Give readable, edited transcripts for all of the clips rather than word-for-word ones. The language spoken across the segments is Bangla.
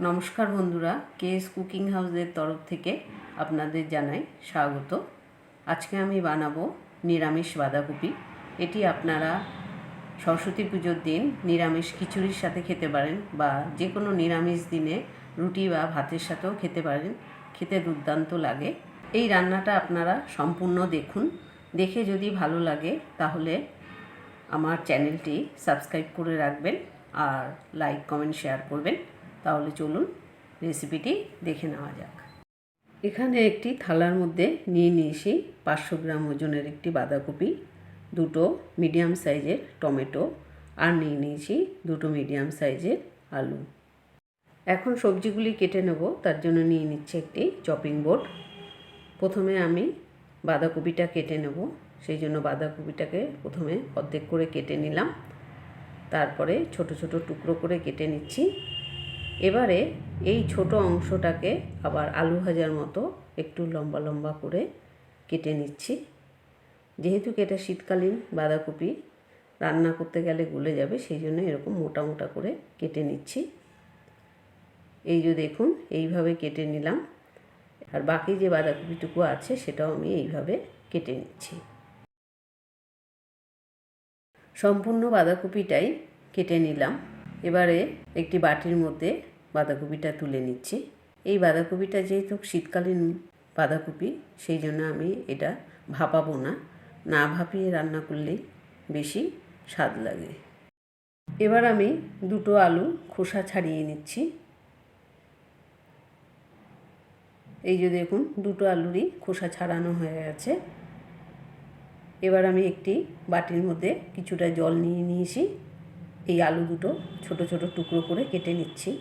নমস্কার বন্ধুরা, কেএস কুকিং হাউসের তরফ থেকে আপনাদের জানাই স্বাগত। আজকে আমি বানাবো নিরামিষ বাঁধাকপি। এটি আপনারা সরস্বতী পুজোর দিন নিরামিষ খিচুড়ির সাথে খেতে পারেন বা যে কোনো নিরামিষ দিনে রুটি বা ভাতের সাথেও খেতে পারেন। খেতে দুর্দান্ত লাগে। এই রান্নাটা আপনারা সম্পূর্ণ দেখুন। দেখে যদি ভালো লাগে তাহলে আমার চ্যানেলটি সাবস্ক্রাইব করে রাখবেন আর লাইক কমেন্ট শেয়ার করবেন। তাহলে চলুন রেসিপিটি দেখে নেওয়া যাক। এখানে একটি থালার মধ্যে নিয়ে নিয়েছি 500 গ্রাম ওজনের একটি বাঁধাকপি, দুটো মিডিয়াম সাইজের টমেটো আর নিয়ে নিয়েছি দুটো মিডিয়াম সাইজের আলু। এখন সবজিগুলি কেটে নেব, তার জন্য নিয়ে নিচ্ছি একটি চপিং বোর্ড। প্রথমে আমি বাঁধাকপিটা কেটে নেব, সেই জন্য বাঁধাকপিটাকে প্রথমে অর্ধেক করে কেটে নিলাম, তারপরে ছোট ছোট টুকরো করে কেটে নিচ্ছি। এবারে এই ছোট অংশটাকে আবার আলু ভাজার মতো একটু লম্বা লম্বা করে কেটে নিচ্ছি। যেহেতু এটা শীতকালীন বাঁধাকপি, রান্না করতে গেলে গলে যাবে, সেই জন্য এরকম মোটা মোটা করে কেটে নিচ্ছি। এই যে দেখুন, এইভাবে কেটে নিলাম। আর বাকি যে বাঁধাকপিটুকু আছে সেটাও আমি এইভাবে কেটে নিচ্ছি। সম্পূর্ণ বাঁধাকপিটাই কেটে নিলাম। এবারে একটি বাটির মধ্যে বাঁধাকপিটা তুলে নিচ্ছি। এই বাঁধাকপিটা যেহেতু শীতকালীন বাঁধাকপি, সেই জন্য আমি এটা ভাপাবো না, না ভাপিয়ে রান্না করলেই বেশি স্বাদ লাগে। এবার আমি দুটো আলু খোসা ছাড়িয়ে নিচ্ছি। এই যে দেখুন, দুটো আলুরই খোসা ছাড়ানো হয়ে গেছে। এবার আমি একটি বাটির মধ্যে কিছুটা জল নিয়ে নিয়েছি। এই আলু দুটো ছোট ছোট টুকরো করে কেটে নিচ্ছি।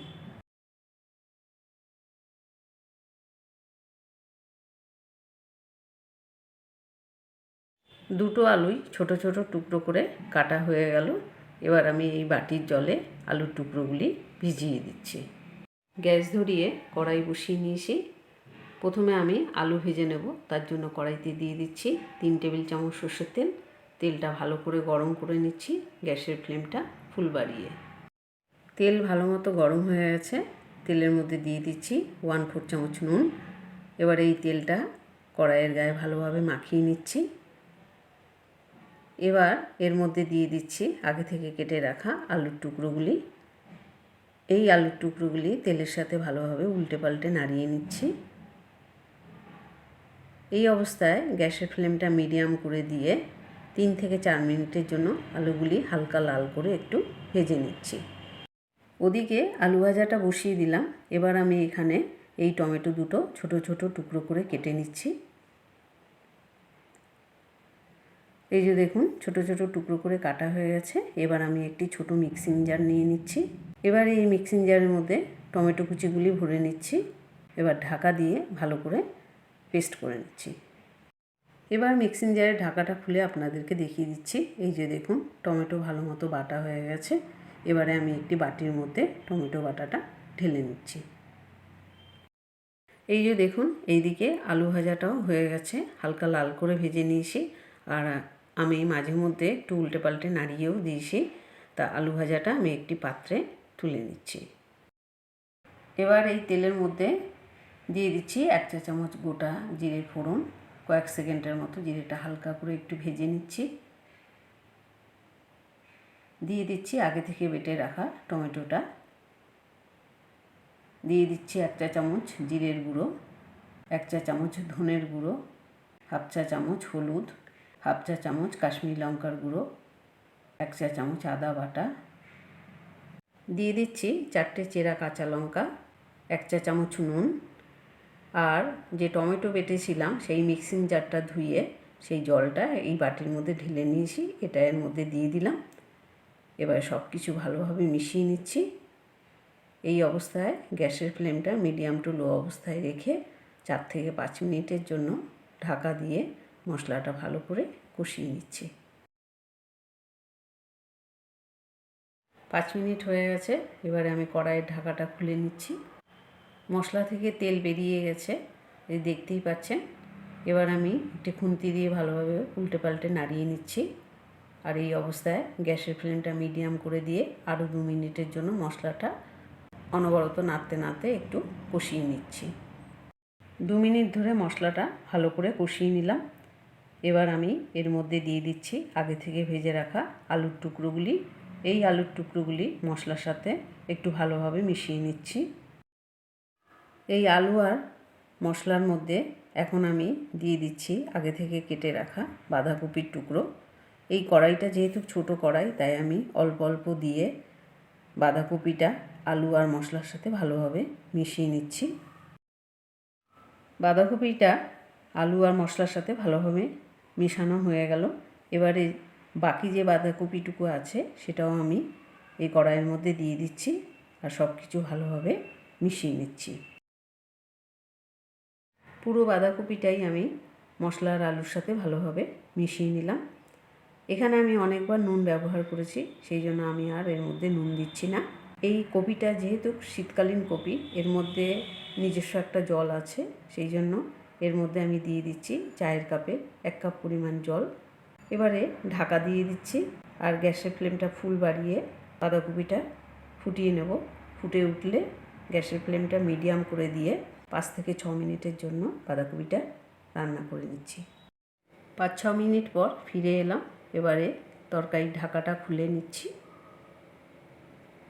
দুটো আলুই ছোট ছোট টুকরো করে কাটা হয়ে গেল। এবার আমি এই বাটির জলে আলুর টুকরোগুলি ভিজিয়ে দিচ্ছি। গ্যাস ধরিয়ে কড়াই বসিয়ে নিয়েছি। প্রথমে আমি আলু ভেজে নেব, তার জন্য কড়াইতে দিয়ে দিচ্ছি 3 টেবিল চামচ সর্ষের তেল। তেলটা ভালো করে গরম করে নিচ্ছি, গ্যাসের ফ্লেমটা ফুল বাড়িয়ে। তেল ভালো মতো গরম হয়ে গেছে। তেলের মধ্যে দিয়ে দিচ্ছি 1/4 চামচ নুন। এবার এই তেলটা কড়াইয়ের গায়ে ভালোভাবে মাখিয়ে নিচ্ছি। এবার এর মধ্যে দিয়ে দিচ্ছি আগে থেকে কেটে রাখা আলুর টুকরোগুলি। এই আলুর টুকরোগুলি তেলের সাথে ভালোভাবে উল্টে পাল্টে নাড়িয়ে নিচ্ছি। এই অবস্থায় গ্যাসের ফ্লেমটা মিডিয়াম করে দিয়ে 3 থেকে 4 মিনিটের জন্য আলুগুলি হালকা লাল করে একটু ভেজে নিচ্ছি। ওদিকে আলু ভাজাটা বসিয়ে দিলাম। এবার আমি এখানে এই টমেটো দুটো ছোট ছোট টুকরো করে কেটে নিচ্ছি। এই যে দেখুন, ছোট ছোট টুকরো করে কাটা হয়ে গেছে। এবার আমি একটি ছোট মিক্সিং জার নিয়ে নিচ্ছি। এবার এই মিক্সিং জারের মধ্যে টমেটো কুচিগুলি ভরে নিচ্ছি। এবার ঢাকা দিয়ে ভালো করে পেস্ট করে নিচ্ছি। এবার মিক্সিং জারের ঢাকাটা খুলে আপনাদেরকে দেখিয়ে দিচ্ছি। এই যে দেখুন, টমেটো ভালো মতো বাটা হয়ে গেছে। এবারে আমি একটি বাটির মধ্যে টমেটো বাটাটা ঢেলে নিচ্ছি। এই যে দেখুন, এইদিকে আলু ভাজাটাও হয়ে গেছে, হালকা লাল করে ভেজে নিয়েছি। আর আমি মাঝে মধ্যে একটু উল্টে পাল্টে নাড়িয়েও দিয়েছি। তা আলু ভাজাটা আমি একটি পাত্রে তুলে নিচ্ছি। এবার এই তেলের মধ্যে দিয়ে দিচ্ছি 1 চা চামচ গোটা জিরে ফোড়ন। কয়েক সেকেন্ডের মতো জিরেটা হালকা করে একটু ভেজে নিচ্ছি। দিয়ে দিচ্ছি আগে থেকে বেটে রাখা টমেটোটা। দিয়ে দিচ্ছি 1 চা চামচ জিরের গুঁড়ো, 1 চা চামচ ধনের গুঁড়ো, 1/2 চা চামচ হলুদ, 1/2 চা চামচ কাশ্মীরি লঙ্কার গুঁড়ো, 1 চা চামচ আদা বাটা। দিয়ে দিচ্ছি 4টে চেরা কাঁচা লঙ্কা, 1 চা চামচ নুন। আর যে টমেটো বেটেছিলাম সেই মিক্সিং জারটা ধুয়ে সেই জলটা এই বাটির মধ্যে ঢেলে নিয়েছি, এটা এর মধ্যে দিয়ে দিলাম। এবার সব কিছু ভালোভাবে মিশিয়ে নিচ্ছি। এই অবস্থায় গ্যাসের ফ্লেমটা মিডিয়াম টু লো অবস্থায় রেখে 4 থেকে 5 মিনিটের জন্য ঢাকা দিয়ে মশলাটা ভালো করে কষিয়ে নিচ্ছি। 5 মিনিট হয়ে গেছে। এবারে আমি কড়াইয়ের ঢাকাটা খুলে নিচ্ছি। মশলা থেকে তেল বেরিয়ে গেছে, এই দেখতেই পাচ্ছেন। এবার আমি একটি খুন্তি দিয়ে ভালোভাবে উল্টে পাল্টে নাড়িয়ে নিচ্ছি। আর এই অবস্থায় গ্যাসের ফ্লেমটা মিডিয়াম করে দিয়ে আরও 2 মিনিটের জন্য মশলাটা অনবরত নাড়তে নাড়তে একটু কষিয়ে নিচ্ছি। 2 মিনিট ধরে মশলাটা ভালো করে কষিয়ে নিলাম। এবার আমি এর মধ্যে দিয়ে দিচ্ছি আগে থেকে ভেজে রাখা আলুর টুকরোগুলি। এই আলুর টুকরোগুলি মশলার সাথে একটু ভালোভাবে মিশিয়ে নিচ্ছি। এই আলু আর মশলার মধ্যে এখন আমি দিয়ে দিচ্ছি আগে থেকে কেটে রাখা বাঁধাকপির টুকরো। এই কড়াইটা যেহেতু ছোট কড়াই, তাই আমি অল্প অল্প দিয়ে বাঁধাকপিটা আলু আর মশলার সাথে ভালোভাবে মিশিয়ে নিচ্ছি। বাঁধাকপিটা আলু আর মশলার সাথে ভালোভাবে মেশানো হয়ে গেল। এবারে বাকি যে বাঁধাকপিটুকু আছে সেটাও আমি এই কড়াইয়ের মধ্যে দিয়ে দিচ্ছি আর সব কিছু ভালোভাবে মিশিয়ে নিচ্ছি। পুরো বাঁধাকপিটাই আমি মশলা আর আলুর সাথে ভালোভাবে মিশিয়ে নিলাম। এখানে আমি অনেকবার নুন ব্যবহার করেছি, সেই জন্য আমি আর এর মধ্যে নুন দিচ্ছি না। এই কপিটা যেহেতু শীতকালীন কপি, এর মধ্যে নিজস্ব একটা জল আছে, সেই জন্য এর মধ্যে আমি দিয়ে দিচ্ছি চায়ের কাপে 1 কাপ পরিমাণ জল। এবারে ঢাকা দিয়ে দিচ্ছি আর গ্যাসের ফ্লেমটা ফুল বাড়িয়ে বাঁধাকপিটা ফুটিয়ে নেব। ফুটে উঠলে গ্যাসের ফ্লেমটা মিডিয়াম করে দিয়ে 5 থেকে 6 মিনিটের জন্য বাঁধাকপিটা রান্না করে নিচ্ছি। 5-6 মিনিট পর ফিরে এলাম। এবারে তরকারির ঢাকাটা খুলে নিচ্ছি।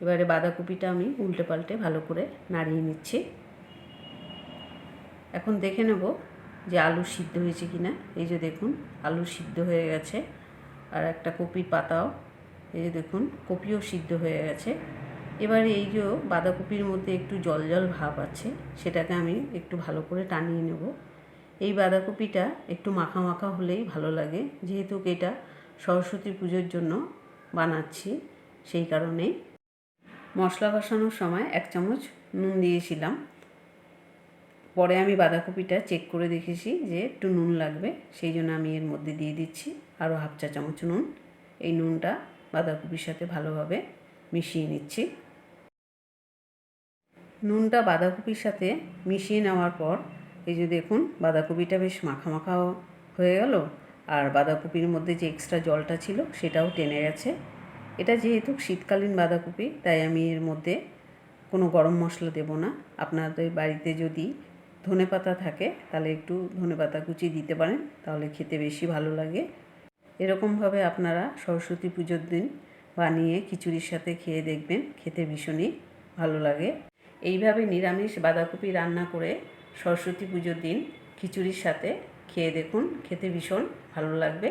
এবারে বাঁধাকপিটা আমি উল্টে পাল্টে ভালো করে নাড়িয়ে নিচ্ছি। এখন দেখে নেব যে আলু সিদ্ধ হয়েছে কিনা। এই যে দেখুন আলু সিদ্ধ হয়ে গেছে, আর একটা কপির পাতাও, এই যে দেখুন কপিও সিদ্ধ হয়ে গেছে। এবারে এই যে বাঁধাকপির মধ্যে একটু জল জল ভাব আছে, সেটাকে আমি একটু ভালো করে টানিয়ে নেব। এই বাঁধাকপিটা একটু মাখা মাখা হলেই ভালো লাগে, যেহেতু এটা সরস্বতী পুজোর জন্য বানাচ্ছি, সেই কারণেই। মশলা কষানোর সময় 1 চামচ নুন দিয়েছিলাম, পরে আমি বাঁধাকপিটা চেক করে দেখেছি যে একটু নুন লাগবে, সেই জন্য আমি এর মধ্যে দিয়ে দিচ্ছি আরও 1/2 চা চামচ নুন। এই নুনটা বাঁধাকপির সাথে ভালোভাবে মিশিয়ে নিচ্ছি। নুনটা বাঁধাকপির সাথে মিশিয়ে নেওয়ার পর এই যে দেখুন বাঁধাকপিটা বেশ মাখা মাখা হয়ে গেল, আর বাঁধাকপির মধ্যে যে এক্সট্রা জলটা ছিল সেটাও টেনে গেছে। এটা যেহেতু শীতকালীন বাঁধাকপি, তাই আমি এর মধ্যে কোনো গরম মশলা দেব না। আপনাদের বাড়িতে যদি ধনেপাতা থাকে তাহলে একটু ধনেপাতা কুচি দিতে পারেন, তাহলে খেতে বেশি ভালো লাগে। এরকমভাবে আপনারা সরস্বতী পুজোর দিন বানিয়ে খিচুড়ির সাথে খেয়ে দেখবেন, খেতে ভীষণই ভালো লাগে। এইভাবে নিরামিষ বাঁধাকপি রান্না করে সরস্বতী পুজোর দিন খিচুড়ির সাথে খেয়ে দেখুন, খেতে ভীষণ ভালো লাগবে।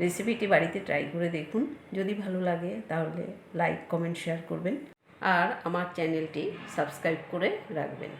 রেসিপিটি বাড়িতে ট্রাই করে দেখুন। যদি ভালো লাগে তাহলে লাইক, কমেন্ট, শেয়ার করবেন আর আমার চ্যানেলটি সাবস্ক্রাইব করে রাখবেন।